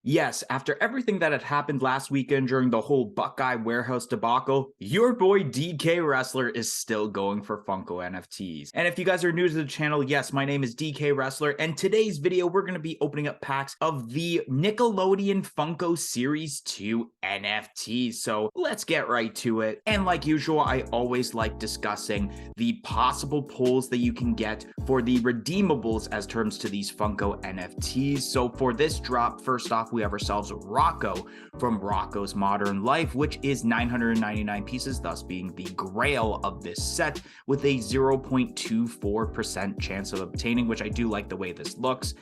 Yes, after everything that had happened last weekend during the whole Buckeye warehouse debacle, your boy DK Wrestler is still going for Funko NFTs. And if you guys are new to the channel, yes, my name is DK Wrestler, and today's video we're going to be opening up packs of the Nickelodeon Funko Series 2 NFTs. So let's get right to it. And like usual, I always like discussing the possible pulls that you can get for the redeemables as terms to these Funko NFTs. So for this drop, first off, we have ourselves Rocco from Rocco's Modern Life, which is 999 pieces, thus being the grail of this set with a 0.24% chance of obtaining, which I do like the way this looks.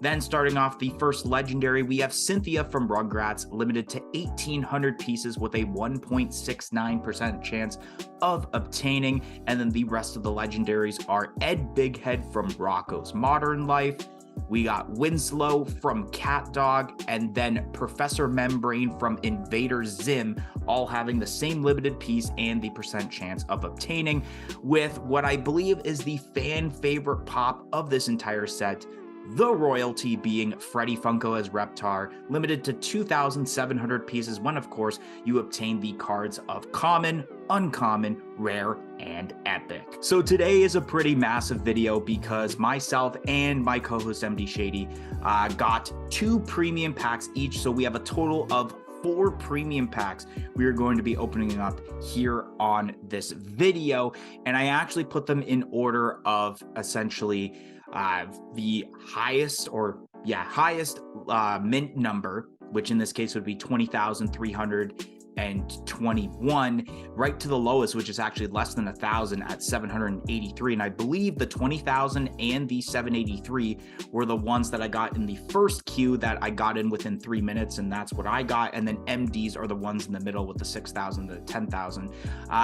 Then starting off the first legendary, we have Cynthia from Rugrats, limited to 1,800 pieces with a 1.69% chance of obtaining. And then the rest of the legendaries are Ed Bighead from Rocco's Modern Life. We got Winslow from CatDog, and then Professor Membrane from Invader Zim, all having the same limited piece and the percent chance of obtaining, with what I believe is the fan favorite pop of this entire set, the royalty being Freddy Funko as Reptar, limited to 2,700 pieces when, of course, you obtain the cards of Common, Uncommon, Rare, and Epic. So today is a pretty massive video because myself and my co-host MD Shady got 2 premium packs each, so we have a total of 4 premium packs we are going to be opening up here on this video, and I actually put them in order of essentially the highest mint number, which in this case would be 20,321, right to the lowest, which is actually less than 1,000 at 783. And I believe the 20,000 and the 783 were the ones that I got in the first queue that I got in within 3 minutes, and that's what I got. And then MDs are the ones in the middle with the 6,000 to 10,000.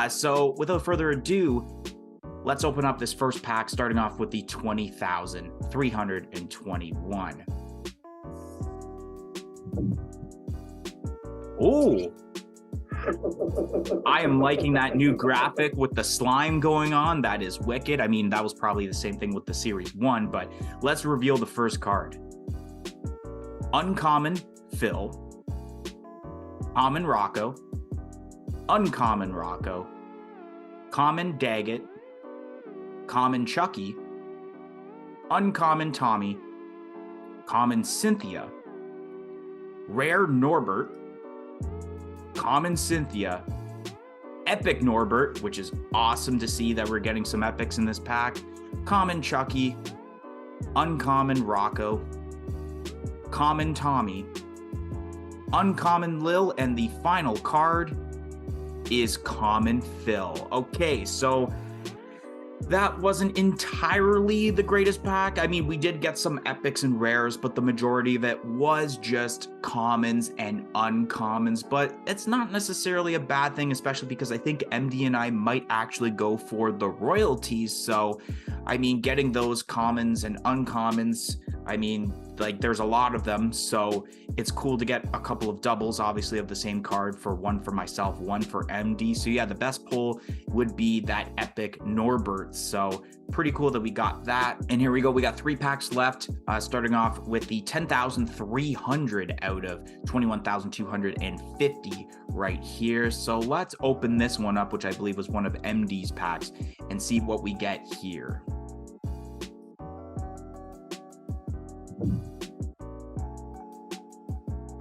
So without further ado, let's open up this first pack, starting off with the 20,321. Oh, I am liking that new graphic with the slime going on. That is wicked. I mean, that was probably the same thing with the Series 1, but let's reveal the first card. Uncommon Phil, Common Rocco, Uncommon Rocco, Common Daggett, Common Chucky, Uncommon Tommy, Common Cynthia, Rare Norbert, Common Cynthia, Epic Norbert, which is awesome to see that we're getting some epics in this pack, Common Chucky, Uncommon Rocco, Common Tommy, Uncommon Lil, and the final card is Common Phil. Okay, so that wasn't entirely the greatest pack. I mean, we did get some epics and rares, but the majority of it was just commons and uncommons. But it's not necessarily a bad thing, especially because I think MD and I might actually go for the royalties. So, I mean, getting those commons and uncommons, I mean, like, there's a lot of them, so it's cool to get a couple of doubles, obviously, of the same card, for one for myself, one for MD. So yeah, the best pull would be that Epic Norbert. So pretty cool that we got that. And here we go, we got 3 packs left, starting off with the 10,300 out of 21,250 right here. So let's open this one up, which I believe was one of MD's packs, and see what we get here.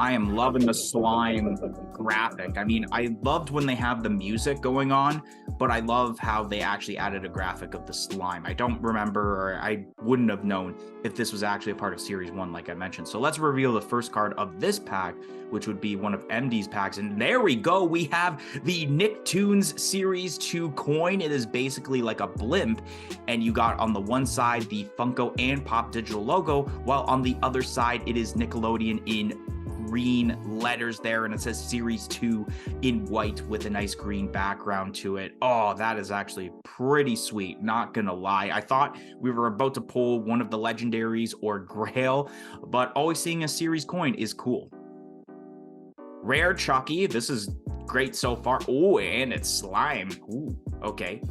I am loving the slime graphic. I mean, I loved when they have the music going on, but I love how they actually added a graphic of the slime. I don't remember, or I wouldn't have known if this was actually a part of Series 1, like I mentioned. So let's reveal the first card of this pack, which would be one of MD's packs. And there we go. We have the Nicktoons Series 2 coin. It is basically like a blimp, and you got on the one side the Funko and Pop Digital logo, while on the other side it is Nickelodeon in green letters there, and it says Series 2 in white with a nice green background to it. Oh, that is actually pretty sweet, not gonna lie. I thought we were about to pull one of the legendaries or Grail, but always seeing a Series coin is cool. Rare Chucky, this is great so far. Oh, and it's slime. Ooh, okay.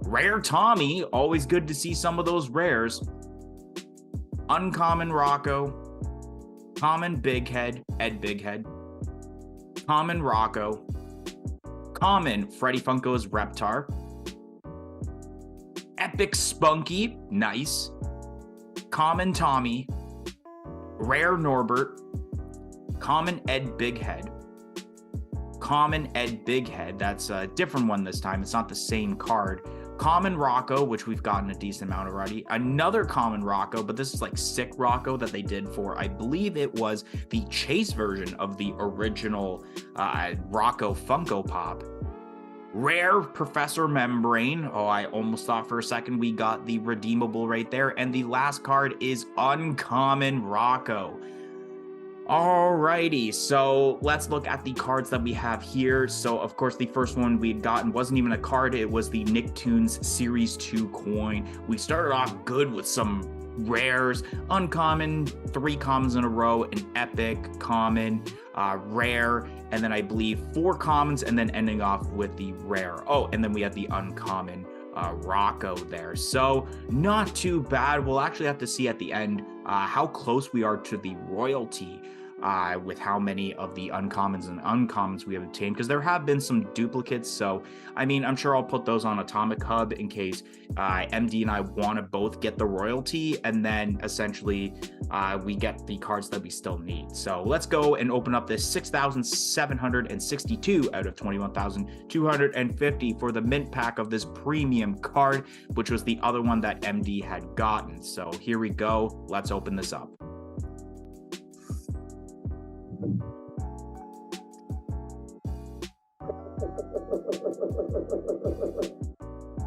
Rare Tommy, always good to see some of those rares. Uncommon Rocco, common Big Head, Ed Big Head, common Rocco, common Freddy Funko's Reptar, epic Spunky, nice, common Tommy, rare Norbert, common Ed Big Head, common Ed Big Head, that's a different one this time, it's not the same card, common Rocco, which we've gotten a decent amount already, another common Rocco, but this is like sick Rocco that they did for, I believe it was the chase version of the original Rocco Funko Pop. Rare Professor Membrane. Oh, I almost thought for a second we got the redeemable right there. And the last card is uncommon Rocco. Alrighty, so let's look at the cards that we have here. So, of course, the first one we'd gotten wasn't even a card. It was the Nicktoons Series 2 coin. We started off good with some rares, uncommon, 3 commons in a row, an epic, common, rare, and then I believe 4 commons, and then ending off with the rare. Oh, and then we had the uncommon Rocco there. So not too bad. We'll actually have to see at the end how close we are to the royalty with how many of the uncommons and uncommons we have obtained, because there have been some duplicates. So I mean, I'm sure I'll put those on Atomic Hub in case MD and I want to both get the royalty, and then essentially we get the cards that we still need. So let's go and open up this 6,762 out of 21,250 for the mint pack of this premium card, which was the other one that MD had gotten. So here we go. Let's open this up.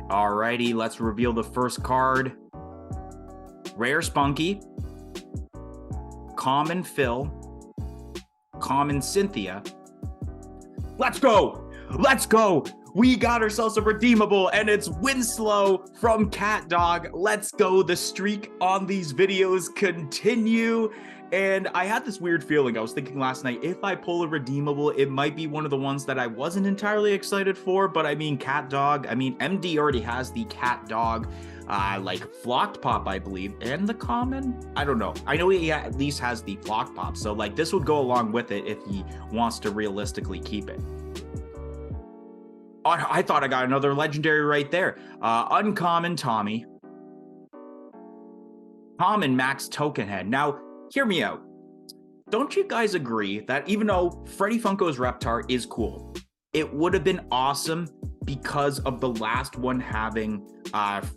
Alrighty, let's reveal the first card. Rare Spunky, common Phil, common Cynthia. Let's go! Let's go! We got ourselves a redeemable, and it's Winslow from Cat Dog. Let's go. The streak on these videos continue. And I had this weird feeling. I was thinking last night, if I pull a redeemable, it might be one of the ones that I wasn't entirely excited for. But I mean, Cat Dog, I mean, MD already has the Cat Dog, like Flocked Pop, I believe, and the common. I don't know. I know he at least has the Flocked Pop. So like this would go along with it if he wants to realistically keep it. I thought I got another legendary right there. Uncommon Tommy. Common Max Token Head. Now, hear me out. Don't you guys agree that even though Freddy Funko's Reptar is cool, it would have been awesome because of the last one having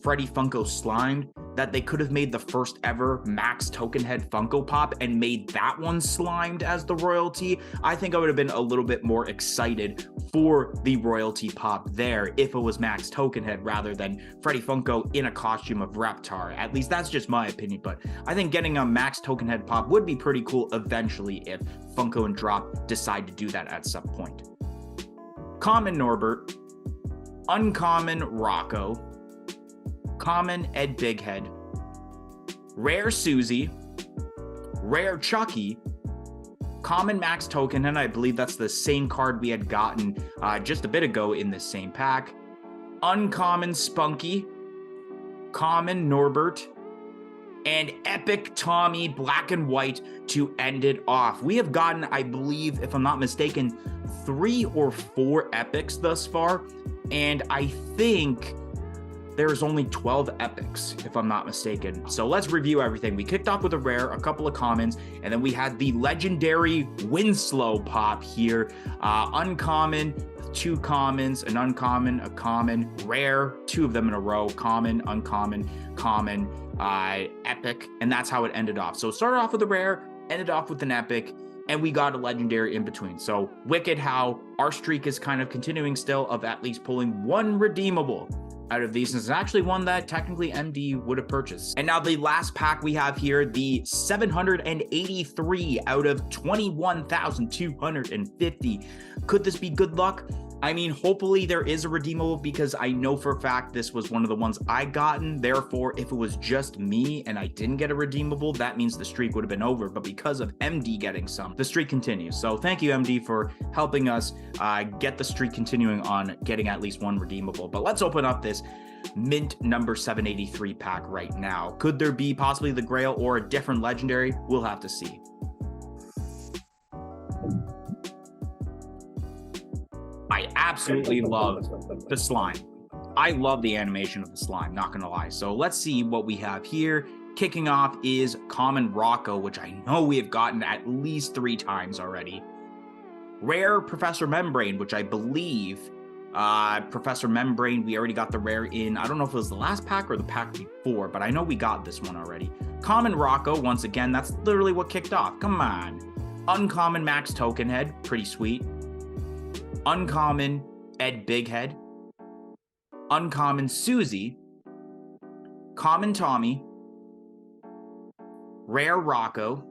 Freddy Funko slimed, that they could have made the first ever Max Token Head Funko Pop and made that one slimed as the royalty? I think I would have been a little bit more excited for the royalty pop there if it was Max Token Head rather than Freddy Funko in a costume of Reptar. At least that's just my opinion, but I think getting a Max Token Head pop would be pretty cool eventually if Funko and Drop decide to do that at some point. Common Norbert, uncommon Rocco, common Ed Big Head, rare Susie, rare Chucky, common Max Token, and I believe that's the same card we had gotten just a bit ago in this same pack, uncommon Spunky, common Norbert, and epic Tommy black and white to end it off. We have gotten, I believe, if I'm not mistaken, 3 or 4 epics thus far, and I think there's only 12 epics, if I'm not mistaken. So let's review everything. We kicked off with a rare, a couple of commons, and then we had the legendary Winslow pop here. Uncommon, 2 commons, an uncommon, a common, rare, 2 of them in a row, common, uncommon, common, epic, and that's how it ended off. So it started off with a rare, ended off with an epic, and we got a legendary in between. So wicked how our streak is kind of continuing still of at least pulling 1 redeemable out of these. This is actually one that technically MD would have purchased. And now the last pack we have here, the 783 out of 21,250. Could this be good luck? I mean, hopefully there is a redeemable, because I know for a fact this was one of the ones I gotten. Therefore, if it was just me and I didn't get a redeemable, that means the streak would have been over. But because of MD getting some, the streak continues. So thank you, MD, for helping us get the streak continuing on getting at least 1 redeemable. But let's open up this mint number 783 pack right now. Could there be possibly the Grail or a different legendary? We'll have to see. I absolutely love the slime. I love the animation of the slime, not gonna lie. So let's see what we have here. Kicking off is Common Rocco, which I know we have gotten at least 3 times already. Rare Professor Membrane, which I believe Professor Membrane, we already got the rare in, I don't know if it was the last pack or the pack before, but I know we got this one already. Common Rocco, once again, that's literally what kicked off. Come on. Uncommon Max Token Head, pretty sweet. Uncommon Ed Big Head. Uncommon Susie. Common Tommy. Rare Rocco.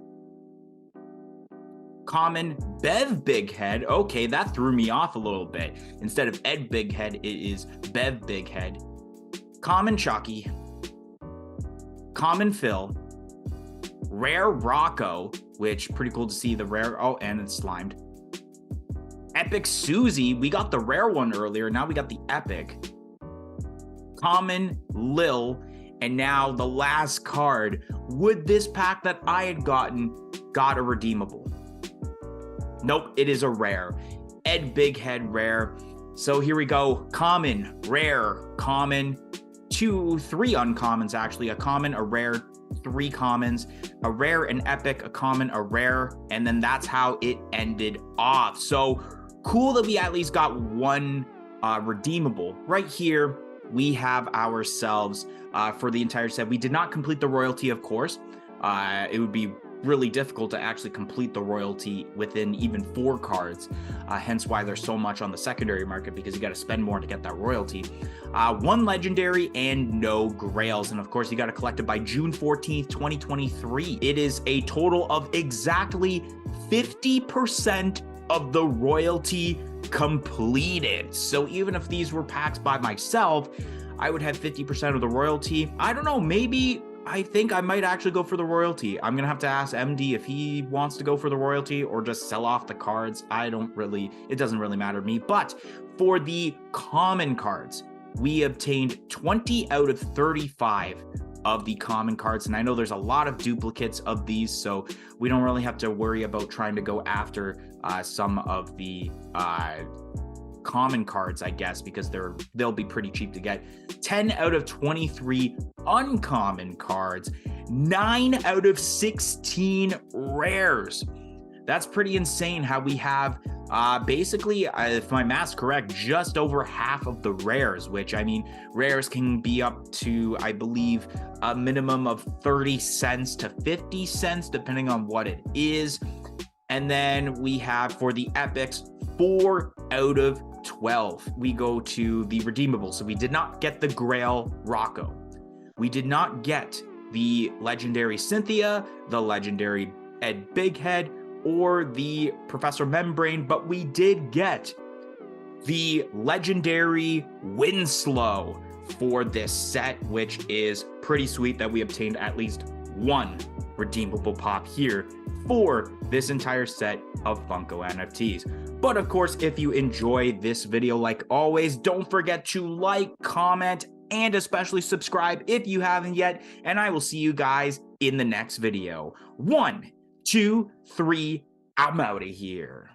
Common Bev Big Head. Okay, that threw me off a little bit. Instead of Ed Big Head, it is Bev Big Head. Common Chucky. Common Phil. Rare Rocco, which pretty cool to see the rare. Oh, and it's slimed. Epic Susie. We got the rare one earlier. Now we got the epic. Common Lil. And now the last card. Would this pack that I had gotten got a redeemable? Nope, it is a rare. Ed Big Head rare. So here we go. Common, rare, common, 2, 3 uncommons actually. A common, a rare, 3 commons, a rare, an epic, a common, a rare, and then that's how it ended off. So cool that we at least got one redeemable. Right here, we have ourselves for the entire set. We did not complete the royalty, of course. It would be really difficult to actually complete the royalty within even 4 cards, hence why there's so much on the secondary market, because you got to spend more to get that royalty. 1 legendary and no grails, and of course you got to collect it by June 14th 2023. It is a total of exactly 50% of the royalty completed. So even if these were packs by myself, I would have 50% of the royalty. I don't know, maybe I think I might actually go for the royalty. I'm gonna have to ask MD if he wants to go for the royalty or just sell off the cards. It doesn't really matter to me. But for the common cards, we obtained 20 out of 35 of the common cards. And I know there's a lot of duplicates of these, so we don't really have to worry about trying to go after some of the common cards, I guess, because they'll be pretty cheap to get. 10 out of 23 uncommon cards, 9 out of 16 rares. That's pretty insane how we have basically, if my math's correct, just over half of the rares, which, I mean, rares can be up to, I believe, a minimum of 30 cents to 50 cents, depending on what it is. And then we have, for the epics, 4 out of 12. We go to the redeemable. So we did not get the Grail Rocco. We did not get the legendary Cynthia, the legendary Ed Big Head, or the Professor Membrane, but we did get the legendary Winslow for this set, which is pretty sweet that we obtained at least 1 redeemable pop here for this entire set of Funko NFTs. But of course, if you enjoy this video, like always, don't forget to like, comment, and especially subscribe if you haven't yet, and I will see you guys in the next video. 1, 2, 3, I'm out of here.